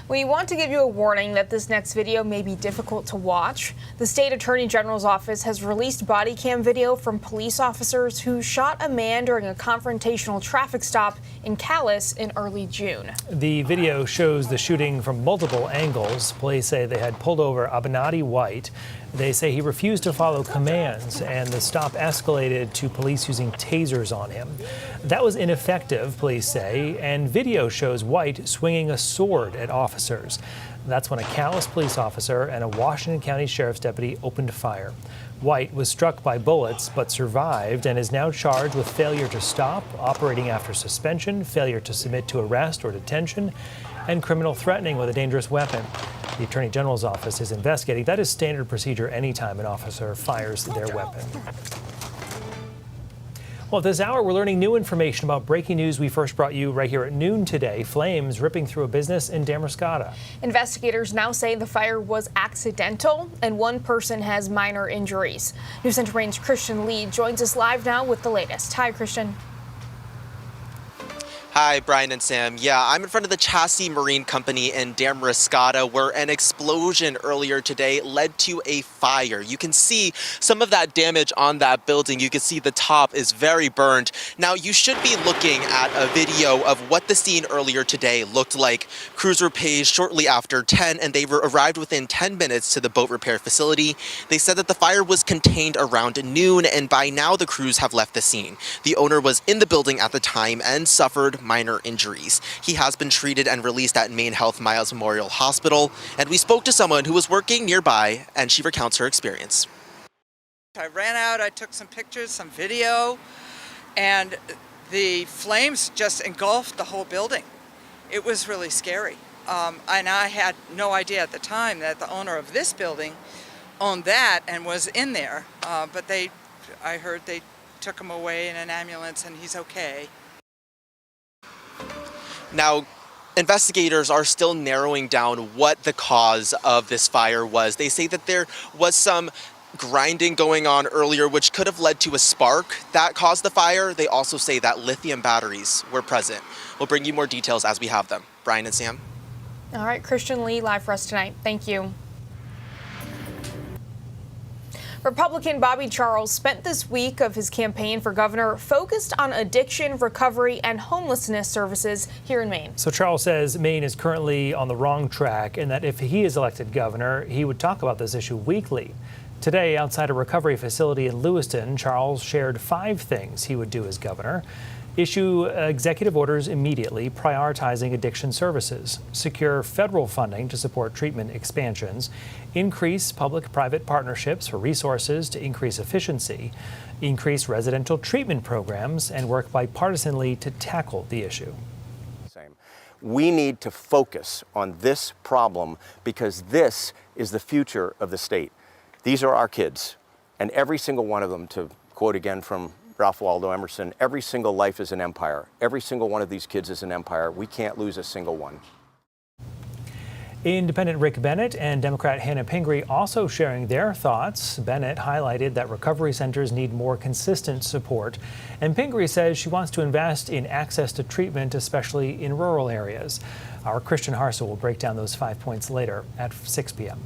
We want to give you a warning that this next video may be difficult to watch. The state attorney general's office has released body cam video from police officers who shot a man during a confrontational traffic stop in Calais in early June. The video shows the shooting from multiple angles. Police say they had pulled over Abinati White. They say he refused to follow commands, and the stop escalated to police using tasers on him. That was ineffective, police say, and video shows White swinging a sword at officers. That's when a Calais police officer and a Washington County Sheriff's deputy opened fire. White was struck by bullets but survived and is now charged with failure to stop, operating after suspension, failure to submit to arrest or detention, and criminal threatening with a dangerous weapon. The Attorney General's office is investigating. That is standard procedure anytime an officer fires their weapon. Well, at this hour, we're learning new information about breaking news we first brought you right here at noon today. Flames ripping through a business in Damariscotta. Investigators now say the fire was accidental and one person has minor injuries. CENTER Maine's Christian Lee joins us live now with the latest. Hi, Christian. Hi, Brian and Sam. Yeah, I'm in front of the Chassis Marine Company in Damariscotta, where an explosion earlier today led to a fire. You can see some of that damage on that building. You can see the top is very burned. Now, you should be looking at a video of what the scene earlier today looked like. Crews were paged shortly after 10, and they arrived within 10 minutes to the boat repair facility. They said that the fire was contained around noon, and by now the crews have left the scene. The owner was in the building at the time and suffered minor injuries. He has been treated and released at Maine Health Miles Memorial Hospital, and we spoke to someone who was working nearby, and she recounts her experience. I ran out, I took some pictures, some video, and the flames just engulfed the whole building. It was really scary. And I had no idea at the time that the owner of this building owned that and was in there, but I heard they took him away in an ambulance and he's okay. Now, investigators are still narrowing down what the cause of this fire was. They say that there was some grinding going on earlier, which could have led to a spark that caused the fire. They also say that lithium batteries were present. We'll bring you more details as we have them. Brian and Sam. All right, Christian Lee, live for us tonight. Thank you. Republican Bobby Charles spent this week of his campaign for governor focused on addiction, recovery, and homelessness services here in Maine. So Charles says Maine is currently on the wrong track and that if he is elected governor, he would talk about this issue weekly. Today, outside a recovery facility in Lewiston, Charles shared 5 things he would do as governor. Issue executive orders immediately prioritizing addiction services, secure federal funding to support treatment expansions, increase public-private partnerships for resources to increase efficiency, increase residential treatment programs, and work bipartisanly to tackle the issue. We need to focus on this problem because this is the future of the state. These are our kids, and every single one of them, to quote again from Ralph Waldo Emerson, every single life is an empire. Every single one of these kids is an empire. We can't lose a single one. Independent Rick Bennett and Democrat Hannah Pingree also sharing their thoughts. Bennett highlighted that recovery centers need more consistent support, and Pingree says she wants to invest in access to treatment, especially in rural areas. Our Christian Harsel will break down those 5 points later at 6 p.m.